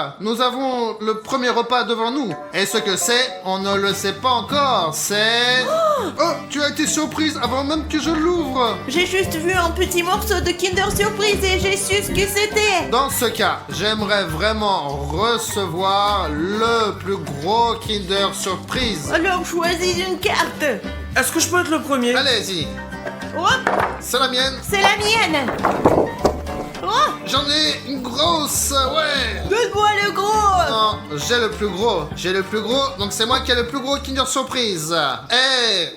Soka, nous avons le premier repas devant nous. Et ce que c'est, on ne le sait pas encore. C'est... Oh, tu as été surprise avant même que je l'ouvre. J'ai juste vu un petit morceau de Kinder Surprise et j'ai su ce que c'était. Dans ce cas, j'aimerais vraiment recevoir le plus gros Kinder Surprise. Alors choisis une carte. Est-ce que je peux être le premier? Allez-y, Hop, c'est la mienne. c'est la mienne. Oh, J'en ai une grosse, ouais. donne-moi le gros. Non, j'ai le plus gros. J'ai le plus gros, donc c'est moi qui ai le plus gros Kinder Surprise. Eh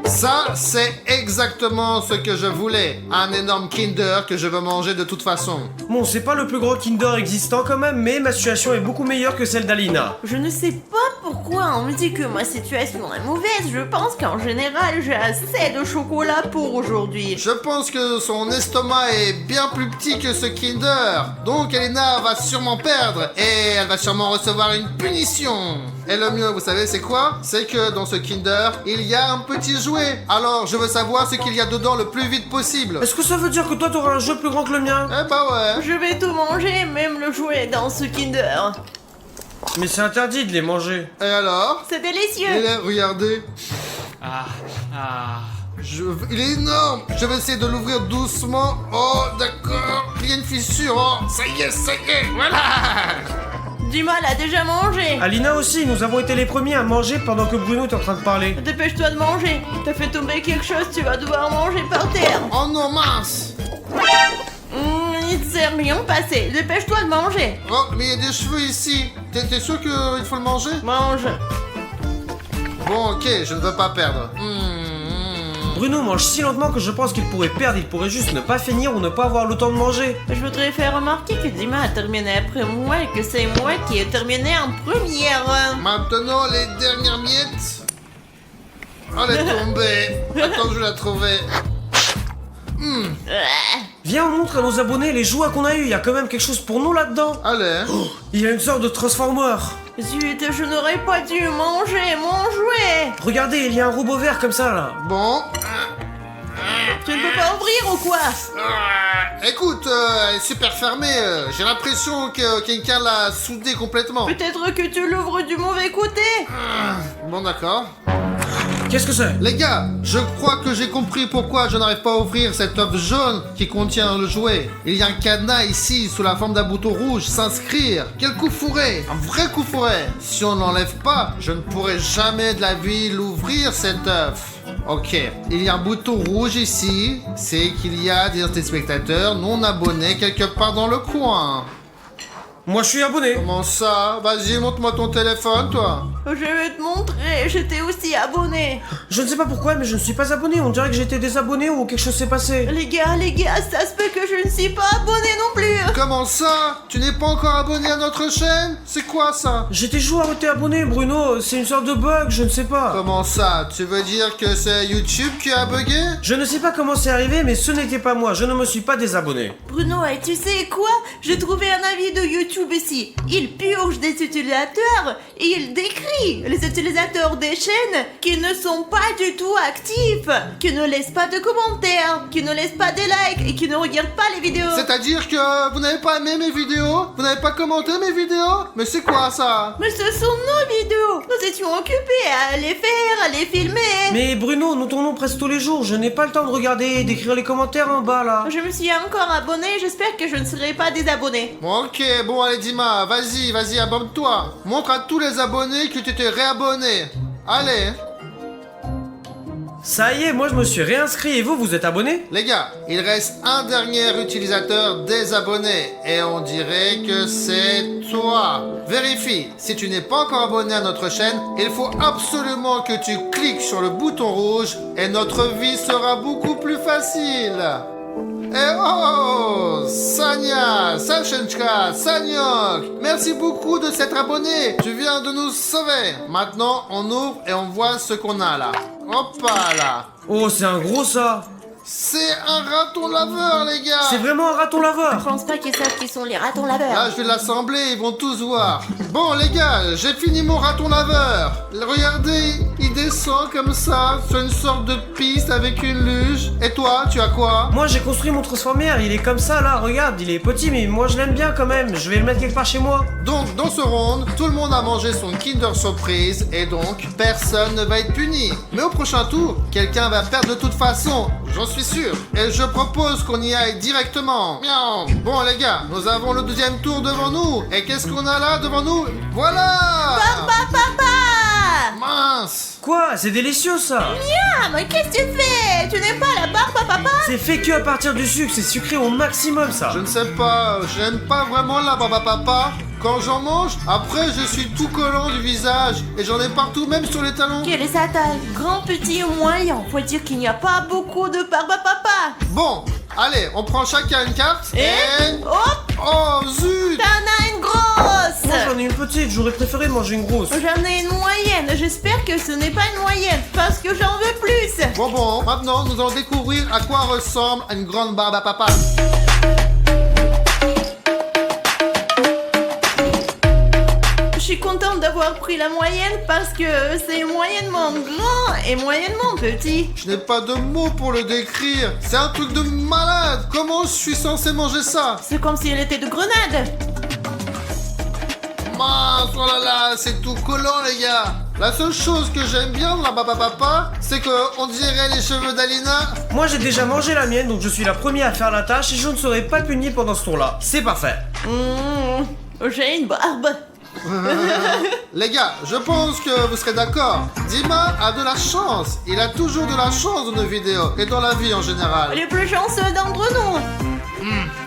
Ça, c'est exactement ce que je voulais. Un énorme Kinder que je veux manger de toute façon. Bon, c'est pas le plus gros Kinder existant quand même, mais ma situation est beaucoup meilleure que celle d'Alina. Je ne sais pas pourquoi on me dit que ma situation est mauvaise. Je pense qu'en général, j'ai assez de chocolat pour aujourd'hui. Je pense que son estomac est bien plus petit que ce Kinder. Donc Elena va sûrement perdre et elle va sûrement recevoir une punition. Et le mieux, vous savez, c'est quoi? C'est que dans ce Kinder, il y a un petit jouet. Alors, je veux savoir ce qu'il y a dedans le plus vite possible. Est-ce que ça veut dire que toi t'auras un jeu plus grand que le mien? Eh bah ouais. Je vais tout manger, même le jouet dans ce Kinder. Mais c'est interdit de les manger. Et alors? C'est délicieux. Regardez. Il est énorme. Je vais essayer de l'ouvrir doucement. Oh, d'accord. Il y a une fissure. Oh, ça y est, voilà. Dima l'a déjà mangé. Alina aussi, nous avons été les premiers à manger pendant que Bruno est en train de parler. Dépêche-toi de manger. T'as fait tomber quelque chose, tu vas devoir manger par terre. Oh non, mince. Il s'est rien passé. Dépêche-toi de manger. Oh, mais il y a des cheveux ici. T'es sûr qu'il faut le manger? Mange. Bon, ok, je ne veux pas perdre. Bruno mange si lentement que je pense qu'il pourrait perdre, il pourrait juste ne pas finir ou ne pas avoir le temps de manger. Je voudrais faire remarquer que Dima a terminé après moi et que c'est moi qui ai terminé en première. Maintenant, les dernières miettes. Oh, elle est tombée. Attends, je vais la trouver. Viens, on montre à nos abonnés les jouets qu'on a eu, il y a quand même quelque chose pour nous là-dedans. Allez. Il y a une sorte de transformer. Zut, je n'aurais pas dû manger mon jouet. Regardez, il y a un robot vert comme ça là. Bon. Tu ne peux pas ouvrir ou quoi? Écoute, elle est super fermée. J'ai l'impression que quelqu'un l'a soudée complètement. Peut-être que tu l'ouvres du mauvais côté. Bon, d'accord. Qu'est-ce que c'est? Les gars, je crois que j'ai compris pourquoi je n'arrive pas à ouvrir cet œuf jaune qui contient le jouet. Il y a un cadenas ici, sous la forme d'un bouton rouge, s'inscrire. Quel coup fourré! Un vrai coup fourré! Si on n'enlève pas, je ne pourrai jamais de la vie l'ouvrir cet œuf. Ok, il y a un bouton rouge ici, c'est qu'il y a des téléspectateurs non abonnés quelque part dans le coin. Moi je suis abonné. Comment ça? Vas-y, montre-moi ton téléphone, toi. Je vais te montrer, j'étais aussi abonné. Je ne sais pas pourquoi, mais je ne suis pas abonné. On dirait que j'étais désabonné ou quelque chose s'est passé. Les gars, ça se peut que je ne suis pas abonné non plus. Comment ça? Tu n'es pas encore abonné à notre chaîne? C'est quoi ça? J'étais toujours été abonné, Bruno. C'est une sorte de bug, je ne sais pas. Comment ça? Tu veux dire que c'est YouTube qui a bugué? Je ne sais pas comment c'est arrivé, mais ce n'était pas moi. Je ne me suis pas désabonné. Bruno, et tu sais quoi? J'ai trouvé un avis de YouTube ici. Il purge des utilisateurs et il décrit les utilisateurs des chaînes qui ne sont pas du tout actifs, qui ne laissent pas de commentaires, qui ne laissent pas de likes et qui ne regardent pas les vidéos. C'est-à-dire que vous n'avez pas aimé mes vidéos? Vous n'avez pas commenté mes vidéos? Mais c'est quoi ça? Mais ce sont nos vidéos. Nous étions occupés à les faire, à les filmer. Mais Bruno, nous tournons presque tous les jours. Je n'ai pas le temps de regarder et d'écrire les commentaires en bas là. Je me suis encore abonné, j'espère que je ne serai pas désabonné. Bon, ok, bon allez Dima, vas-y, abonne-toi. Montre à tous les abonnés que tu t'es réabonné. Allez. Ça y est, moi je me suis réinscrit et vous, vous êtes abonné? Les gars, il reste un dernier utilisateur désabonné et on dirait que c'est toi. Vérifie, si tu n'es pas encore abonné à notre chaîne, il faut absolument que tu cliques sur le bouton rouge et notre vie sera beaucoup plus facile. Et oh, Sanya, Sachenchka, Sanyok, merci beaucoup de s'être abonné. Tu viens de nous sauver. Maintenant, on ouvre et on voit ce qu'on a là. Hop là. Oh, c'est un gros ça. C'est un raton laveur, les gars. C'est vraiment un raton Je laveur. pense pas qu'ils savent qui sont les ratons Là, laveurs. je vais l'assembler, ils vont tous voir. Bon, les gars, j'ai fini mon raton laveur. Regardez, il descend comme ça, sur une sorte de piste avec une luge. Et toi, tu as quoi? Moi j'ai construit mon transformaire, il est comme ça là, regarde, il est petit mais moi je l'aime bien quand même, je vais le mettre quelque part chez moi. Donc, dans ce round, tout le monde a mangé son Kinder Surprise et donc, personne ne va être puni. Mais au prochain tour, quelqu'un va perdre de toute façon, j'en suis sûr. Et je propose qu'on y aille directement. Miaou. Bon, les gars, nous avons le deuxième tour devant nous. Et qu'est-ce qu'on a là devant nous? Voilà! Papa! Mince! Quoi? C'est délicieux ça. Ah, mais qu'est-ce que tu fais? Tu n'aimes pas la barbe à papa? C'est fait que à partir du sucre, c'est sucré au maximum ça. Je ne sais pas, j'aime pas vraiment la barbe à papa. Quand j'en mange, après je suis tout collant du visage et j'en ai partout, même sur les talons. Quelle est sa taille? Grand, petit ou moyen? Faut dire qu'il n'y a pas beaucoup de barbe à papa. Bon, allez, on prend chacun une carte et... Hop! Oh zut! T'en as une grosse! Moi j'en ai une petite, j'aurais préféré manger une grosse. J'en ai une moyenne. J'espère que ce n'est pas une moyenne parce que j'en veux plus. Bon, maintenant nous allons découvrir à quoi ressemble une grande barbe à papa. Je suis contente d'avoir pris la moyenne parce que c'est moyennement grand et moyennement petit. Je n'ai pas de mots pour le décrire. C'est un truc de malade. Comment je suis censé manger ça? C'est comme si elle était de grenade. Mince, oh là là, c'est tout collant les gars. La seule chose que j'aime bien dans la barbe à papa, c'est qu'on dirait les cheveux d'Alina. Moi j'ai déjà mangé la mienne donc je suis la première à faire la tâche et je ne serai pas puni pendant ce tour là. C'est parfait. J'ai une barbe. Les gars, je pense que vous serez d'accord. Dima a de la chance. Il a toujours de la chance dans nos vidéos et dans la vie en général. Les plus chanceux d'entre nous.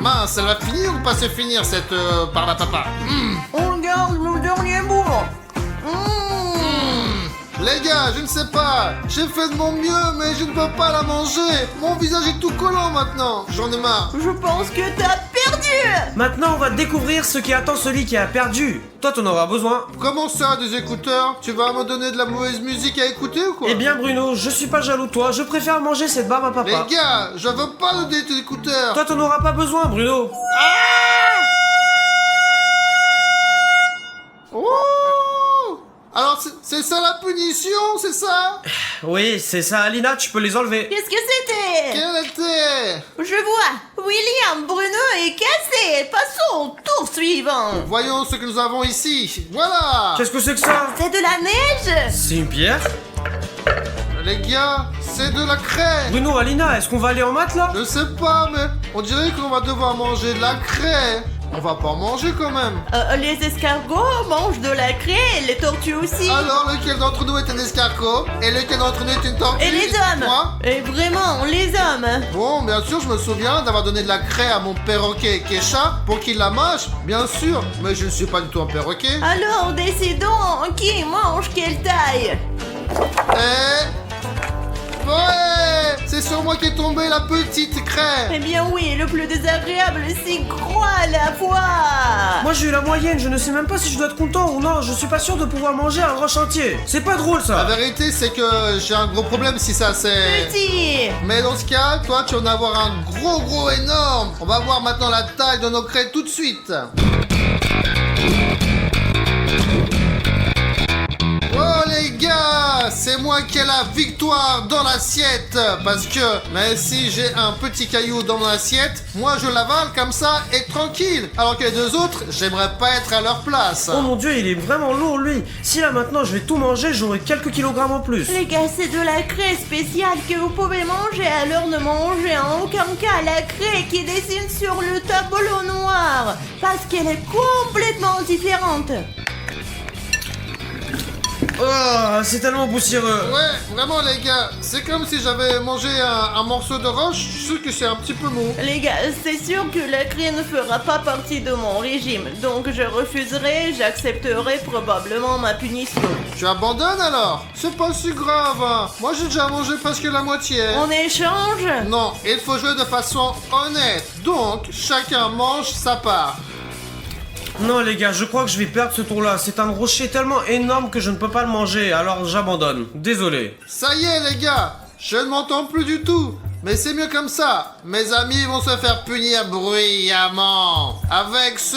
Mince, elle va finir ou pas se finir cette barbe à papa? On regarde le dernier bout. Les gars, je ne sais pas. J'ai fait de mon mieux, mais je ne peux pas la manger. Mon visage est tout collant maintenant. J'en ai marre. Je pense que t'as perdu. Maintenant on va découvrir ce qui attend celui qui a perdu. Toi t'en auras besoin. Comment ça, des écouteurs? Tu vas me donner de la mauvaise musique à écouter ou quoi? Eh bien Bruno, je suis pas jaloux de toi, je préfère manger cette barbe à papa. Les gars, je veux pas de des écouteurs. Toi t'en auras pas besoin Bruno. Oh! Alors, c'est ça la punition, c'est ça? Oui, c'est ça Alina, tu peux les enlever. Qu'est-ce que c'était? Quelle était? Je vois. William Bruno est cassé. Passons au tour suivant. Voyons ce que nous avons ici. Voilà! Qu'est-ce que c'est que ça? C'est de la neige. C'est une pierre? Les gars, c'est de la craie. Bruno, Alina, est-ce qu'on va aller en maths là? Je sais pas, mais on dirait qu'on va devoir manger de la craie. On va pas en manger quand même. Les escargots mangent de la craie, les tortues aussi. Alors, lequel d'entre nous est un escargot et lequel d'entre nous est une tortue? Et les hommes. Moi? Et vraiment, les hommes. Bon, bien sûr, je me souviens d'avoir donné de la craie à mon perroquet Kesha pour qu'il la mange, bien sûr, mais je ne suis pas du tout un perroquet. Alors, décidons qui mange quelle taille. Ouais! C'est sur moi qu'est tombée la petite craie! Eh bien oui, le plus désagréable, c'est gros à la fois. Moi j'ai eu la moyenne, je ne sais même pas si je dois être content ou non, je suis pas sûr de pouvoir manger un roche entier. C'est pas drôle La ça. vérité, c'est que j'ai un gros problème si ça c'est... Petit. Mais dans ce cas, toi, tu vas en avoir un gros énorme! On va voir maintenant la taille de nos craies tout de suite! Oh les gars, c'est moi qui ai la victoire dans l'assiette parce que même si j'ai un petit caillou dans mon assiette, moi je l'avale comme ça et tranquille. Alors que les deux autres, j'aimerais pas être à leur place. Oh mon dieu, il est vraiment lourd lui. Si là maintenant je vais tout manger, j'aurai quelques kilogrammes en plus. Les gars, c'est de la craie spéciale que vous pouvez manger, alors ne mangez en aucun cas la craie qui dessine sur le tableau noir, parce qu'elle est complètement différente. Oh, c'est tellement poussiéreux. Ouais, vraiment les gars, c'est comme si j'avais mangé un morceau de roche, je suis sûr que c'est un petit peu mou. Les gars, c'est sûr que la craie ne fera pas partie de mon régime, donc je refuserai, j'accepterai probablement ma punition. Tu abandonnes alors? C'est pas si grave, hein. Moi j'ai déjà mangé presque la moitié. On échange? Non, il faut jouer de façon honnête, donc chacun mange sa part. Non les gars, je crois que je vais perdre ce tour là. C'est un rocher tellement énorme que je ne peux pas le manger, alors j'abandonne. Désolé. Ça y est les gars, je ne m'entends plus du tout. Mais c'est mieux comme ça. Mes amis vont se faire punir bruyamment. Avec ce...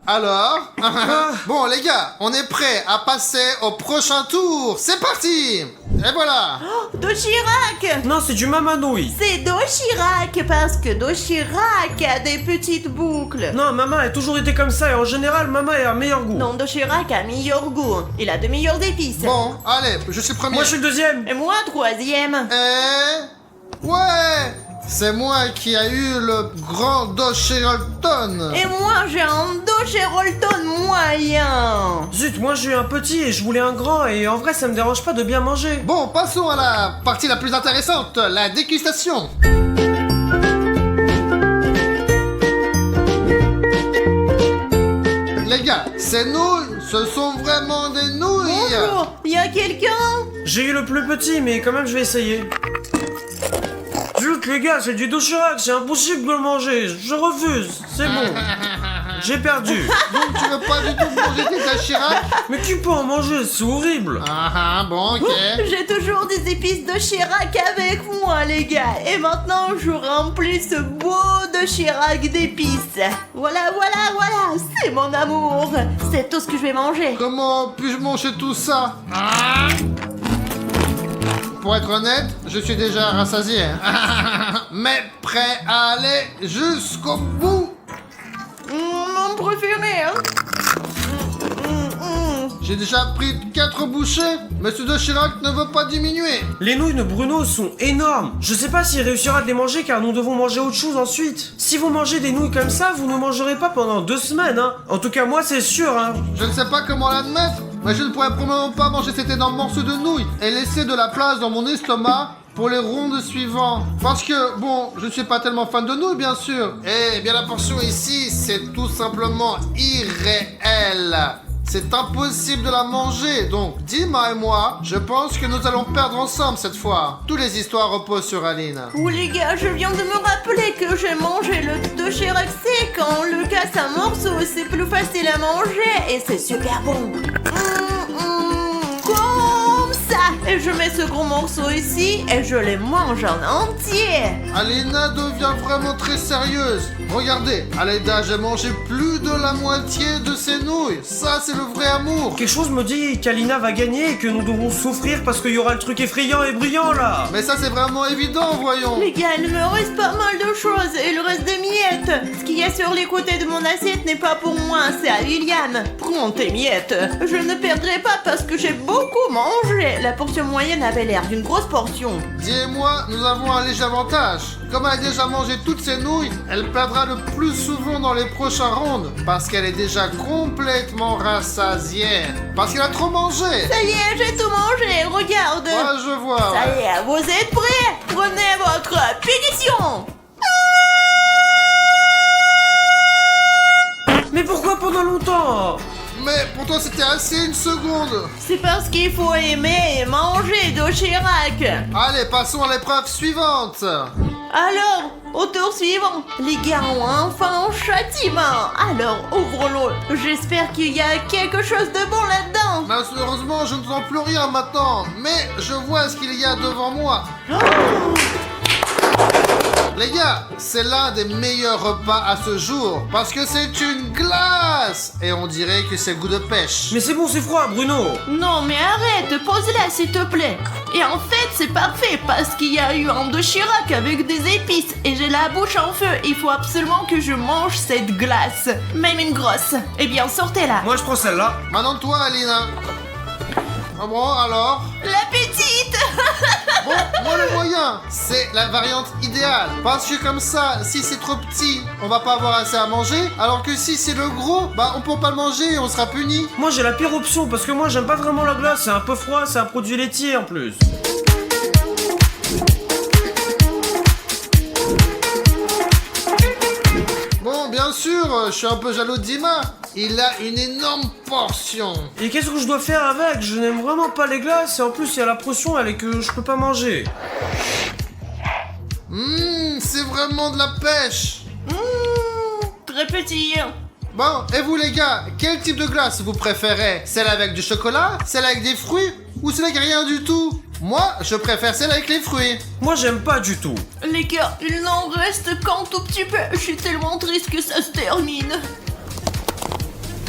Alors Bon les gars, on est prêts à passer au prochain tour. C'est parti. Et voilà. Oh, Dochirac! Non, c'est du mamanouille. C'est Dochirac parce que Dochirac a des petites boucles. Non, maman a toujours été comme ça et en général, maman a un meilleur goût. Non, Dochirac a meilleur goût. Il a de meilleures épices. Bon, allez, je suis premier. Moi, je suis le deuxième. Et moi, troisième. Ouais, c'est moi qui a eu le grand Dochirolton. Et moi, j'ai un Dochirolton moyen. Zut, moi j'ai eu un petit et je voulais un grand et en vrai ça me dérange pas de bien manger. Bon, passons à la partie la plus intéressante, la dégustation. Les gars, ces nouilles, ce sont vraiment des nouilles. Bonjour, y a quelqu'un? J'ai eu le plus petit mais quand même je vais essayer. Zut les gars, c'est du Dochirac, c'est impossible de le manger, je refuse, c'est bon. J'ai perdu. Donc tu veux pas du tout manger tes Dochirac? Mais qui peut en manger, c'est horrible. Bon, ok. J'ai toujours des épices Dochirac avec moi, les gars. Et maintenant, je remplis ce beau Dochirac d'épices. Voilà, c'est mon amour. C'est tout ce que je vais manger. Comment puis-je manger tout ça? Pour être honnête, je suis déjà rassasié. Mais prêt à aller jusqu'au bout. Mon préféré, hein. J'ai déjà pris 4 bouchées. Monsieur Dochirac ne veut pas diminuer. Les nouilles de Bruno sont énormes. Je sais pas s'il réussira à les manger car nous devons manger autre chose ensuite. Si vous mangez des nouilles comme ça, vous ne mangerez pas pendant 2 semaines, hein. En tout cas, moi, c'est sûr, hein. Je ne sais pas comment l'admettre, mais je ne pourrais probablement pas manger cet énorme morceau de nouilles et laisser de la place dans mon estomac pour les rondes suivantes. Parce que, bon, je ne suis pas tellement fan de nouilles, bien sûr. Eh bien, la portion ici, c'est tout simplement irréel. C'est impossible de la manger, donc Dima et moi, je pense que nous allons perdre ensemble cette fois. Toutes les histoires reposent sur Aline. Oh les gars, je viens de me rappeler que j'ai mangé le Dochirac sec. Quand on le casse en morceaux, c'est plus facile à manger et c'est super bon. Comme ça. Et je mets ce gros morceau ici et je les mange en entier. Alina devient vraiment très sérieuse. Regardez, Aleda, j'ai mangé plus de la moitié de ses nouilles. Ça, c'est le vrai amour. Quelque chose me dit qu'Alina va gagner et que nous devons souffrir parce qu'il y aura le truc effrayant et brillant là. Mais ça, c'est vraiment évident, voyons. Les gars, il me reste pas mal de choses et il reste des miettes. Ce qu'il y a sur les côtés de mon assiette n'est pas pour moi, c'est à Liliane. Prends tes miettes. Je ne perdrai pas parce que j'ai beaucoup mangé. La portion moyenne avait l'air d'une grosse portion. Dis et moi, nous avons un léger avantage. Comme elle a déjà mangé toutes ses nouilles, elle perdra le plus souvent dans les prochains rounds parce qu'elle est déjà complètement rassasiée. Parce qu'elle a trop mangé. Ça y est, j'ai tout mangé, regarde. Ouais, je vois. Ça Ouais. y est, vous êtes prêts? Prenez votre punition. Mais pourquoi pendant longtemps? Mais pour toi, c'était assez une seconde. C'est parce qu'il faut aimer et manger Dochirac. Allez, passons à l'épreuve suivante. Alors, au tour suivant, les gars ont enfin un châtiment. Alors, ouvrons-le. J'espère qu'il y a quelque chose de bon là-dedans. Malheureusement, je n'entends plus rien maintenant, mais je vois ce qu'il y a devant moi. Les gars, c'est l'un des meilleurs repas à ce jour, parce que c'est une glace. Et on dirait que c'est goût de pêche. Mais c'est bon, c'est froid, Bruno. Non, mais arrête, pose-la s'il te plaît. Et en fait, c'est parfait parce qu'il y a eu un Dochirac avec des épices et j'ai la bouche en feu. Il faut absolument que je mange cette glace, même une grosse. Eh bien, sortez-la. Moi je prends celle-là. Maintenant toi, Alina. Ah bon, alors? La petite. Bon, moi le moyen, c'est la variante idéale. Parce que comme ça, si c'est trop petit, on va pas avoir assez à manger. Alors que si c'est le gros, bah on peut pas le manger et on sera puni. Moi j'ai la pire option parce que moi j'aime pas vraiment la glace, c'est un peu froid, c'est un produit laitier en plus. Bon, bien sûr, je suis un peu jaloux de Dima. Il a une énorme portion. Et qu'est-ce que je dois faire avec? Je n'aime vraiment pas les glaces et en plus il y a la portion elle est que je peux pas manger. C'est vraiment de la pêche. Très petit. Bon, et vous les gars, quel type de glace vous préférez? Celle avec du chocolat? Celle avec des fruits? Ou celle avec rien du tout? Moi, je préfère celle avec les fruits. Moi, j'aime pas du tout. Les gars, il n'en reste qu'un tout petit peu. Je suis tellement triste que ça se termine.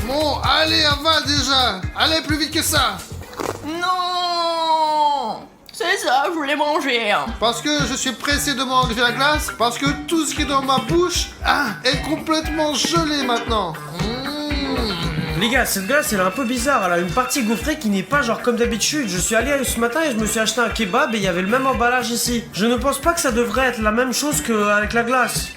Bon, allez, avale déjà. Allez, plus vite que ça. Non! C'est ça, je voulais manger. Parce que je suis pressé de manger la glace. Parce que tout ce qui est dans ma bouche est complètement gelé maintenant. Les gars, cette glace, elle est un peu bizarre. Elle a une partie gaufrée qui n'est pas genre comme d'habitude. Je suis allé ce matin et je me suis acheté un kebab et il y avait le même emballage ici. Je ne pense pas que ça devrait être la même chose qu'avec la glace.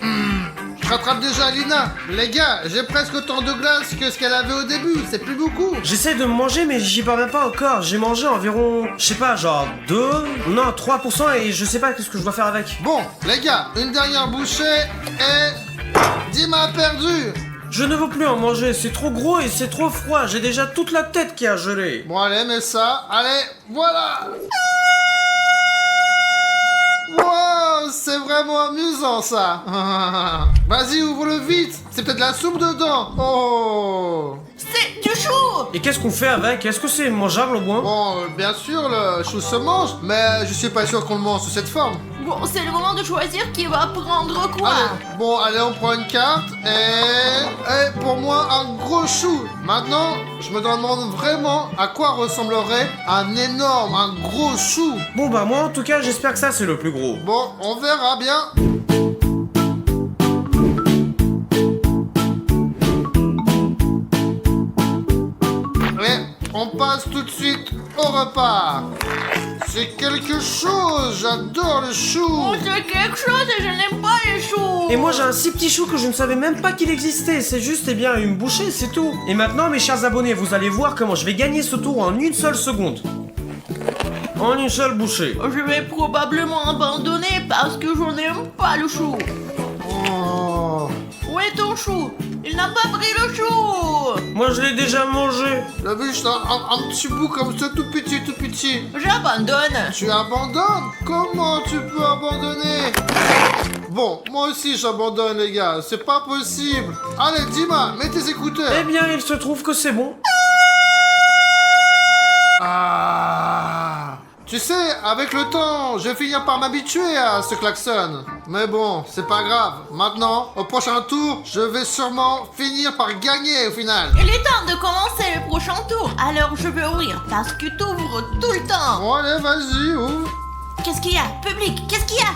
Je rattrape déjà Alina. Les gars, j'ai presque autant de glace que ce qu'elle avait au début. C'est plus beaucoup. J'essaie de me manger mais j'y parviens pas encore. J'ai mangé environ, je sais pas, genre 3% et je sais pas qu'est-ce que je dois faire avec. Bon, les gars, une dernière bouchée et... Dima a perdu. Je ne veux plus en manger, c'est trop gros et c'est trop froid. J'ai déjà toute la tête qui a gelé. Bon, allez, mets ça. Allez, voilà. Wow, c'est vraiment amusant ça. Vas-y, ouvre-le vite. C'est peut-être de la soupe dedans. Oh. C'est du chou! Et qu'est-ce qu'on fait avec? Est-ce que c'est mangeable au moins? Bon, bien sûr, le chou se mange, mais je suis pas sûr qu'on le mange sous cette forme. Bon, c'est le moment de choisir qui va prendre quoi. Allez, bon, allez, on prend une carte et pour moi, un gros chou. Maintenant, je me demande vraiment à quoi ressemblerait un gros chou. Bon bah moi en tout cas j'espère que ça c'est le plus gros. Bon, on verra bien. On passe tout de suite au repas. C'est quelque chose, j'adore le chou. Oh, c'est quelque chose et je n'aime pas les choux. Et moi j'ai un si petit chou que je ne savais même pas qu'il existait. C'est juste eh bien une bouchée, c'est tout. Et maintenant mes chers abonnés, vous allez voir comment je vais gagner ce tour en une seule seconde. En une seule bouchée. Je vais probablement abandonner parce que je n'aime pas le chou. Oh, Où est ton chou? Il n'a pas pris le chou. Moi je l'ai déjà mangé. le biche, un petit bout comme ça, tout petit. J'abandonne. Tu abandonnes? Comment tu peux abandonner? Bon, moi aussi j'abandonne les gars, c'est pas possible. Allez, Dima, mets tes écouteurs. Eh bien il se trouve que c'est bon. Ah. Tu sais, avec le temps, je vais finir par m'habituer à ce klaxon. Mais bon, c'est pas grave. Maintenant, au prochain tour, je vais sûrement finir par gagner au final. Il est temps de commencer le prochain tour. Alors je vais ouvrir parce que t'ouvres tout le temps. Bon, allez, vas-y, ouvre. Qu'est-ce qu'il y a? Public, qu'est-ce qu'il y a?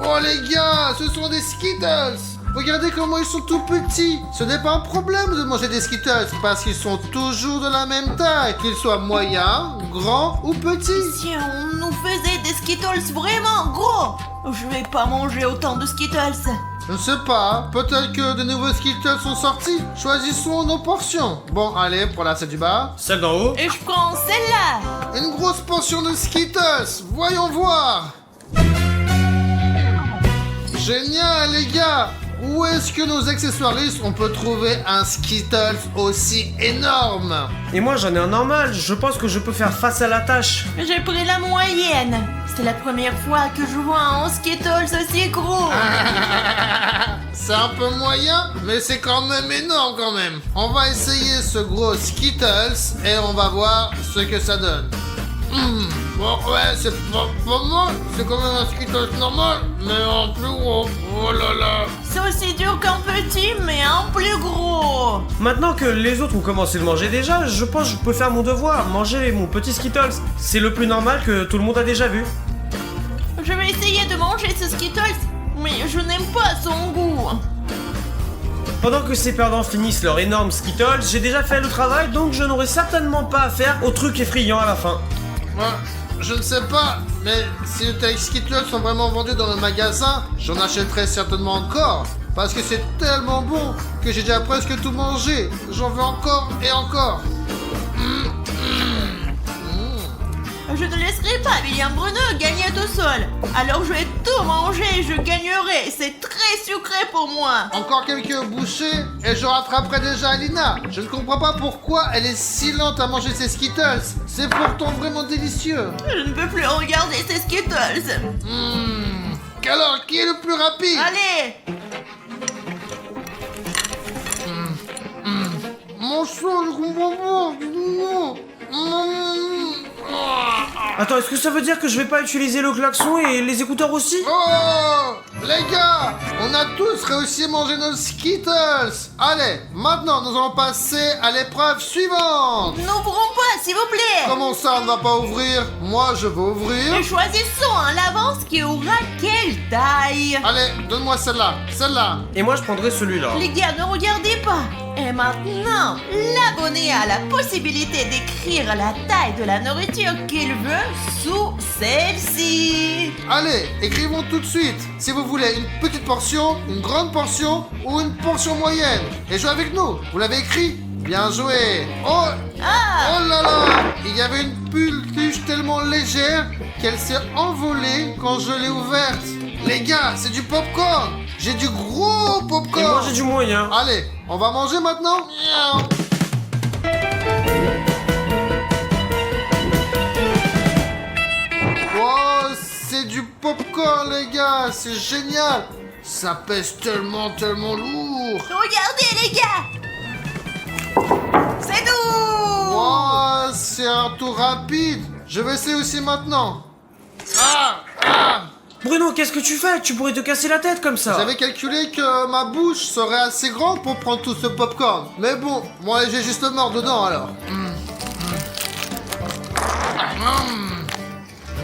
Oh les gars, ce sont des Skittles. Regardez comment ils sont tout petits. Ce n'est pas un problème de manger des Skittles parce qu'ils sont toujours de la même taille, qu'ils soient moyens, grands ou petits. Si on nous faisait des Skittles vraiment gros, je vais pas manger autant de Skittles. Je ne sais pas, peut-être que de nouveaux Skittles sont sortis. Choisissons nos portions. Bon, allez, pour la celle du bas. Celle d'en haut. Et je prends celle-là. Une grosse portion de Skittles. Voyons voir. Génial, les gars. Où est-ce que nos accessoires lisses on peut trouver un Skittles aussi énorme? Et moi j'en ai un normal, je pense que je peux faire face à la tâche. J'ai pris la moyenne. C'est la première fois que je vois un Skittles aussi gros. C'est un peu moyen, mais c'est quand même énorme quand même. On va essayer ce gros Skittles et on va voir ce que ça donne. Bon, ouais, c'est pas mal. C'est quand même un Skittles normal, mais en plus gros. Oh là là. C'est aussi dur qu'un petit, mais un plus gros. Maintenant que les autres ont commencé de manger déjà, je pense que je peux faire mon devoir, manger mon petit Skittles. C'est le plus normal que tout le monde a déjà vu. Je vais essayer de manger ce Skittles, mais je n'aime pas son goût. Pendant que ces perdants finissent leur énorme Skittles, j'ai déjà fait le travail, donc je n'aurai certainement pas affaire au truc effrayant à la fin. Moi, je ne sais pas, mais si les tels Skittles sont vraiment vendus dans le magasin, j'en achèterai certainement encore. Parce que c'est tellement bon que j'ai déjà presque tout mangé. J'en veux encore et encore. Je ne laisserai pas William Bruno gagner tout seul. Alors je vais tout manger et je gagnerai. C'est très sucré pour moi. Encore quelques bouchées et je rattraperai déjà Alina. Je ne comprends pas pourquoi elle est si lente à manger ses Skittles. C'est pourtant vraiment délicieux. Je ne peux plus regarder ces Skittles. Alors, qui est le plus rapide? Allez. chaud, je comprends pas. Attends, est-ce que ça veut dire que je vais pas utiliser le klaxon et les écouteurs aussi? Oh, les gars, on a tous réussi à manger nos Skittles. Allez, maintenant nous allons passer à l'épreuve suivante. N'ouvrons pas, s'il vous plaît. Comment ça, on ne va pas ouvrir? Moi, je vais ouvrir. Et choisissons à l'avance qui aura quelle taille. Allez, donne-moi celle-là, celle-là. Et moi je prendrai celui-là. Les gars, ne regardez pas. Et maintenant, l'abonné a la possibilité d'écrire la taille de la nourriture qu'il veut sous celle-ci. Allez, écrivons tout de suite si vous voulez une petite portion, une grande portion ou une portion moyenne. Et jouez avec nous, vous l'avez écrit? Bien joué. Oh, Ah, oh là là, il y avait une peluche tellement légère qu'elle s'est envolée quand je l'ai ouverte. Les gars, c'est du popcorn. J'ai du gros Et popcorn. moi j'ai du moyen. Allez, on va manger maintenant. Miaou. Oh, c'est du popcorn, les gars, c'est génial. Ça pèse tellement, tellement lourd. regardez les gars. C'est tout. Oh, c'est un tour rapide. Je vais essayer aussi maintenant. Ah, Bruno, qu'est-ce que tu fais? Tu pourrais te casser la tête comme ça. j'avais calculé que ma bouche serait assez grande pour prendre tout ce popcorn. Mais bon, moi j'ai juste mort dedans alors.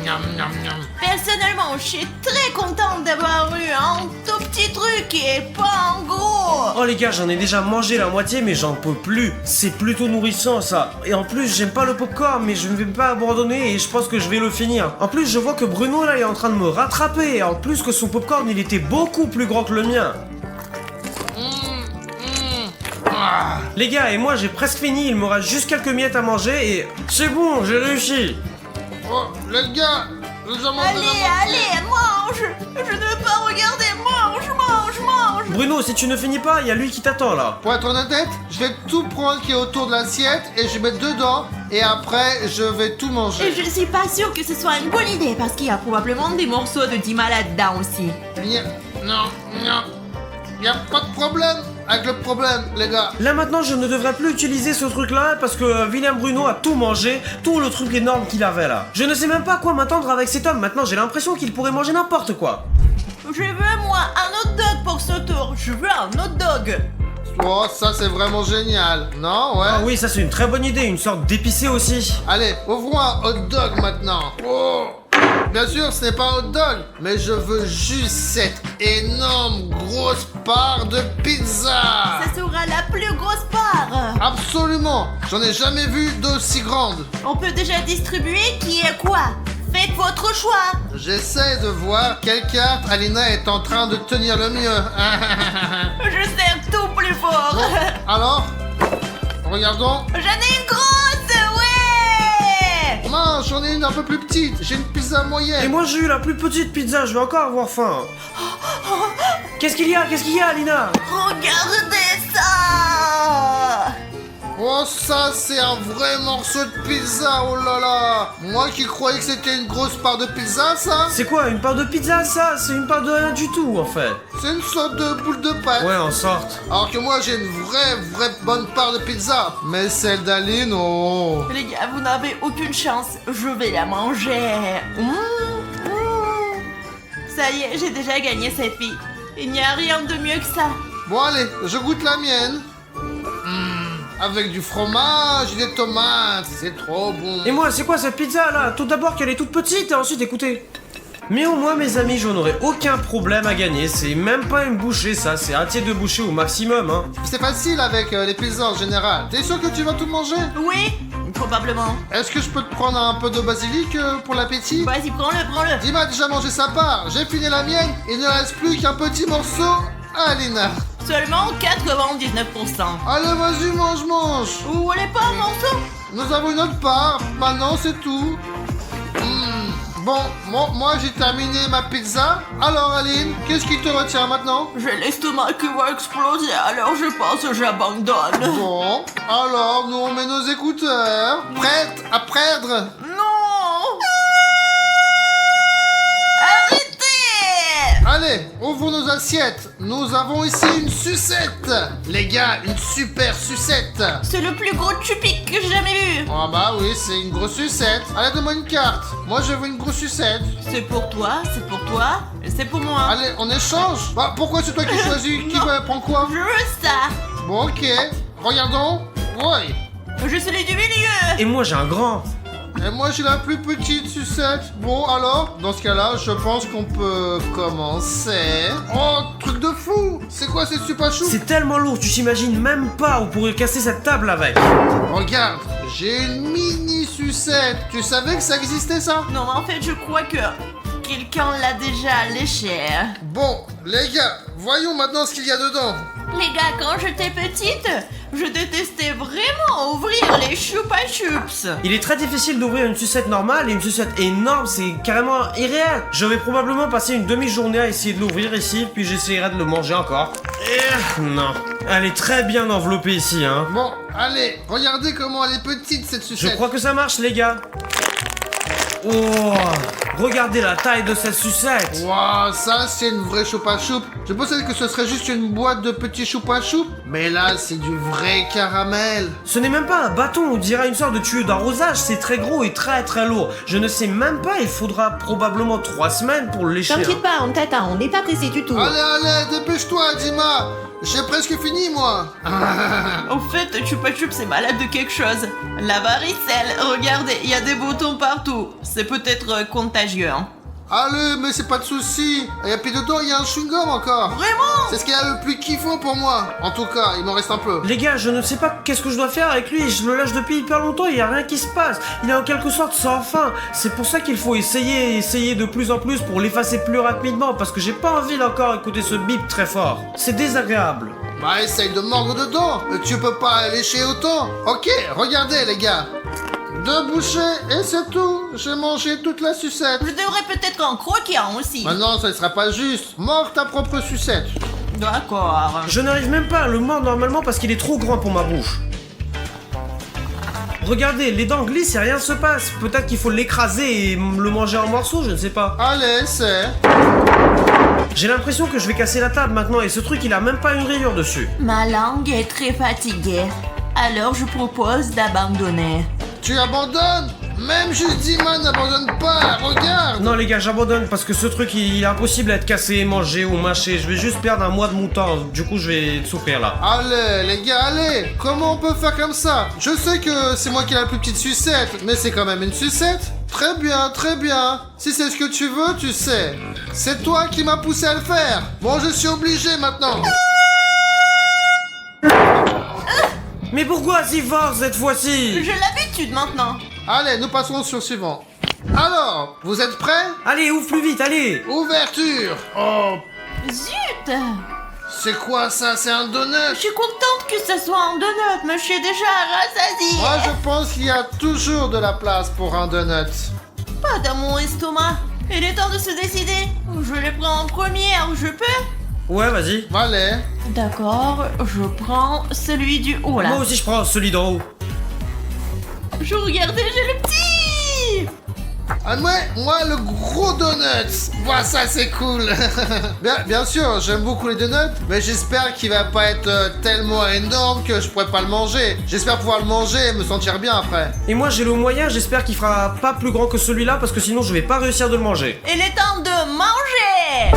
Miam, miam, miam. Personnellement, je suis très contente d'avoir eu un tout petit truc et pas un gros. Oh les gars, j'en ai déjà mangé la moitié mais j'en peux plus. C'est plutôt nourrissant ça. Et en plus, j'aime pas le popcorn mais je ne vais pas abandonner et je pense que je vais le finir. En plus, je vois que Bruno là il est en train de me rattraper. Et en plus que son popcorn il était beaucoup plus grand que le mien. Les gars, et moi j'ai presque fini, il me reste juste quelques miettes à manger et c'est bon, j'ai réussi. Oh, les gars, nous avons mangé la moitié. Allez, mange. Je ne veux pas regarder. Mange. Bruno, si tu ne finis pas, il y a lui qui t'attend là. Pour être honnête, je vais tout prendre qui est autour de l'assiette et je vais mettre dedans et après je vais tout Et manger. je suis pas sûre que ce soit une bonne idée parce qu'il y a probablement des morceaux de Dima là-dedans aussi. Non, y a pas de problème avec le problème, les gars. Là maintenant, je ne devrais plus utiliser ce truc là parce que Willem Bruno a tout mangé, tout le truc énorme qu'il avait là. Je ne sais même pas à quoi m'attendre avec cet homme. Maintenant, j'ai l'impression qu'il pourrait manger n'importe quoi. Je veux moi un hot dog pour ce tour. Je veux un hot dog. Oh, ça c'est vraiment génial, non? Ouais. Ah oui, ça c'est une très bonne idée, une sorte d'épicé aussi. Allez, ouvrons un hot dog maintenant. Oh. Bien sûr, ce n'est pas un hot dog, mais je veux juste cette énorme grosse part de pizza. Ça sera la plus grosse part. Absolument, j'en ai jamais vu d'aussi grande. On peut déjà distribuer qui est quoi. Faites votre choix. J'essaie de voir quelle carte Alina est en train de tenir le mieux. Je serre tout plus fort. Alors, regardons. J'en ai une grosse, ouais. Non, j'en ai une un peu plus petite. J'ai une pizza moyenne. Et moi j'ai eu la plus petite pizza, je vais encore avoir faim. Qu'est-ce qu'il y a, Alina? Regardez ça. Oh, ça, c'est un vrai morceau de pizza, oh là là. Moi qui croyais que c'était une grosse part de pizza, ça. C'est quoi, une part de pizza ça? C'est une part de rien du tout en fait. C'est une sorte de boule de pâte. Ouais, en sorte. Alors que moi, j'ai une vraie bonne part de pizza. Mais celle d'Aline, oh. Les gars, vous n'avez aucune chance. Je vais la manger. Ça y est, j'ai déjà gagné cette vie. Il n'y a rien de mieux que ça. Bon, allez, je goûte la mienne. Avec du fromage et des tomates, c'est trop bon. Et moi, c'est quoi cette pizza là? Tout d'abord qu'elle est toute petite et ensuite écoutez. Mais au moins mes amis, je n'aurai aucun problème à gagner. C'est même pas une bouchée ça, c'est un tiers de bouchée au maximum hein. C'est facile avec les pizzas en général. T'es sûr que tu vas tout manger? Oui, probablement. Est-ce que je peux te prendre un peu de basilic pour l'appétit? Vas-y, prends-le. Dima a déjà mangé sa part, j'ai fini la mienne, il ne reste plus qu'un petit morceau à Alina. Seulement 99%. Allez, vas-y, mange. Vous voulez pas un morceau? Nous avons une autre part, maintenant c'est tout. Bon, moi j'ai terminé ma pizza. Alors Aline, qu'est-ce qui te retient maintenant? J'ai l'estomac qui va exploser, alors je pense que j'abandonne. Bon, alors nous on met nos écouteurs. Prête à perdre? Non. Arrêtez. Allez, ouvrons nos assiettes. Nous avons ici une sucette. Les gars, une super sucette. C'est le plus gros chupic que j'ai jamais vu. Ah bah oui, c'est une grosse sucette. Allez, donne-moi une carte. Moi, je veux une grosse sucette. C'est pour toi, et c'est pour moi. Allez, on échange. Bah, pourquoi c'est toi qui choisis? Qui Non. prend quoi? Je veux ça. Bon, ok. Regardons. Ouais. Je suis celui du milieu. Et moi j'ai un grand. Et moi, j'ai la plus petite sucette. Bon, alors, dans ce cas-là, je pense qu'on peut commencer. Oh, truc de fou. C'est quoi ces super chou? C'est tellement lourd, tu t'imagines même pas, on pourrait casser cette table avec. Regarde, j'ai une mini sucette. Tu savais que ça existait, ça? Non, mais en fait, je crois que quelqu'un l'a déjà léché. Bon, les gars, voyons maintenant ce qu'il y a dedans. Les gars, quand j'étais petite, je détestais vraiment ouvrir les choupa choups. Il est très difficile d'ouvrir une sucette normale et une sucette énorme, c'est carrément irréel. Je vais probablement passer une demi-journée à essayer de l'ouvrir ici, puis j'essaierai de le manger encore. Non. Elle est très bien enveloppée ici, hein. Bon, allez, regardez comment elle est petite, cette Je sucette. crois que ça marche, les gars. Oh, regardez la taille de cette sucette. Waouh, ça c'est une vraie choupa choup. Je pensais que ce serait juste une boîte de petits choupa choup, mais là c'est du vrai caramel. Ce n'est même pas un bâton, on dirait une sorte de tuyau d'arrosage, c'est très gros et très très lourd. Je ne sais même pas, il faudra probablement 3 semaines pour le lécher. T'inquiète pas, on t'attend, on n'est pas pressé du tout. Allez, dépêche-toi, Dima. J'ai presque fini, moi. Au fait, Chupa Chup c'est malade de quelque chose. La varicelle, regardez, il y a des boutons partout. C'est peut-être contagieux, hein. Allez, mais c'est pas de souci. Et puis dedans, il y a un chewing-gum encore. Vraiment? C'est ce qu'il y a le plus kiffant pour moi. En tout cas, il m'en reste un peu. Les gars, je ne sais pas qu'est-ce que je dois faire avec lui, je le lâche depuis hyper longtemps, il n'y a rien qui se passe. Il est en quelque sorte sans fin. C'est pour ça qu'il faut essayer de plus en plus pour l'effacer plus rapidement, parce que j'ai pas envie d'encore écouter ce bip très fort. C'est désagréable. Bah, essaye de mordre dedans. Tu peux pas lécher autant. Ok, regardez, les gars. 2 bouchées et c'est tout. J'ai mangé toute la sucette. Je devrais peut-être en croquer un aussi. Maintenant, ça ne sera pas juste. Mords ta propre sucette. D'accord. Je n'arrive même pas à le mordre normalement parce qu'il est trop grand pour ma bouche. Regardez, les dents glissent et rien ne se passe. Peut-être qu'il faut l'écraser et le manger en morceaux, je ne sais pas. Allez, c'est... J'ai l'impression que je vais casser la table maintenant et ce truc il a même pas une rayure dessus. Ma langue est très fatiguée. Alors je propose d'abandonner. Tu abandonnes? Même juste Dima n'abandonne pas, regarde. Non les gars, j'abandonne parce que ce truc il est impossible à être cassé, mangé ou mâché. Je vais juste perdre un mois de mon temps, du coup je vais souffrir là. Allez, les gars, allez. Comment on peut faire comme ça? Je sais que c'est moi qui ai la plus petite sucette, mais c'est quand même une sucette. Très bien, très bien. Si c'est ce que tu veux, tu sais. C'est toi qui m'as poussé à le faire. Bon, je suis obligé maintenant. Mais pourquoi si fort cette fois-ci? J'ai l'habitude maintenant. Allez, nous passons sur le suivant. Alors, vous êtes prêts? Allez, ouvre plus vite, allez. Ouverture. Oh, Zut! c'est quoi ça? C'est un donut? Je suis contente que ce soit un donut, mais je suis déjà rassasiée. Moi, je pense qu'il y a toujours de la place pour un donut. Pas dans mon estomac. Il est temps de se décider. Je les prends en première, je peux? Ouais, vas-y. Allez. D'accord, je prends celui du haut là. Moi aussi je prends celui d'en haut. Je regardais, j'ai le petit. Ah, moi, le gros donut. Voilà, ça, c'est cool. bien sûr, j'aime beaucoup les donuts, mais j'espère qu'il va pas être tellement énorme que je pourrais pas le manger. J'espère pouvoir le manger et me sentir bien après. Et moi j'ai le moyen, j'espère qu'il fera pas plus grand que celui-là parce que sinon je vais pas réussir de le manger. Il est temps de manger.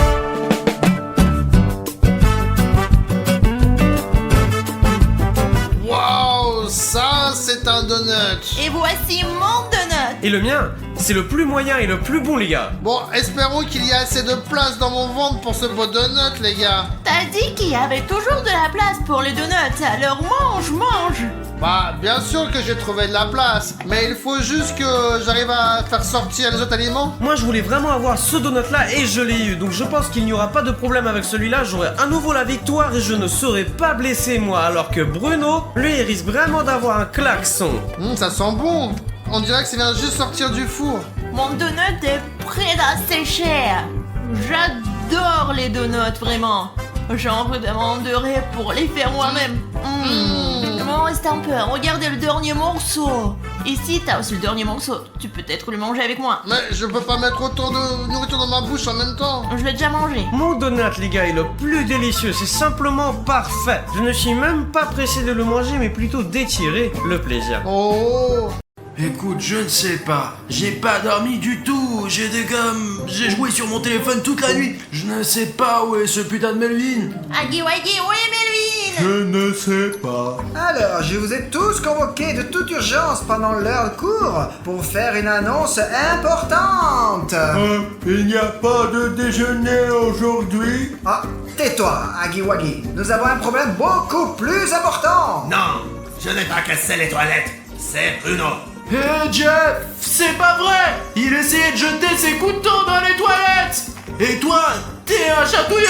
Waouh, ça, c'est un donut. Et voici mon donut. Et le mien, c'est le plus moyen et le plus bon les gars. Bon, espérons qu'il y a assez de place dans mon ventre pour ce beau donut, les gars. T'as dit qu'il y avait toujours de la place pour les donuts, alors mange. Bah, bien sûr que j'ai trouvé de la place, mais il faut juste que j'arrive à faire sortir les autres aliments. Moi je voulais vraiment avoir ce donut là et je l'ai eu. Donc je pense qu'il n'y aura pas de problème avec celui-là. J'aurai à nouveau la victoire et je ne serai pas blessé moi. Alors que Bruno, lui il risque vraiment d'avoir un klaxon. Ça sent bon. On dirait que ça vient juste sortir du four. Mon donut est prêt à sécher. J'adore les donuts, vraiment. J'en redemanderai pour les faire moi-même. Il m'en reste un peu. Regardez le dernier morceau. Et si t'as aussi le dernier morceau, tu peux peut-être le manger avec moi. Mais je peux pas mettre autant de nourriture dans ma bouche en même temps. Je l'ai déjà mangé. Mon donut, les gars, est le plus délicieux, c'est simplement parfait. Je ne suis même pas pressé de le manger, mais plutôt d'étirer le plaisir. Oh. Écoute, je ne sais pas. J'ai pas dormi du tout. J'ai joué sur mon téléphone toute la nuit. Je ne sais pas où est ce putain de Melvin. Aggy Waggy, oui Melvin. Je ne sais pas. Alors, je vous ai tous convoqués de toute urgence pendant l'heure de cours pour faire une annonce importante. Il n'y a pas de déjeuner aujourd'hui. Ah, tais-toi, Aggy Waggy. Nous avons un problème beaucoup plus important. Non, je n'ai pas cassé les toilettes, c'est Bruno. Hé Jeff, c'est pas vrai. Il essayait de jeter ses couteaux dans les toilettes. Et toi, t'es un chatouilleux.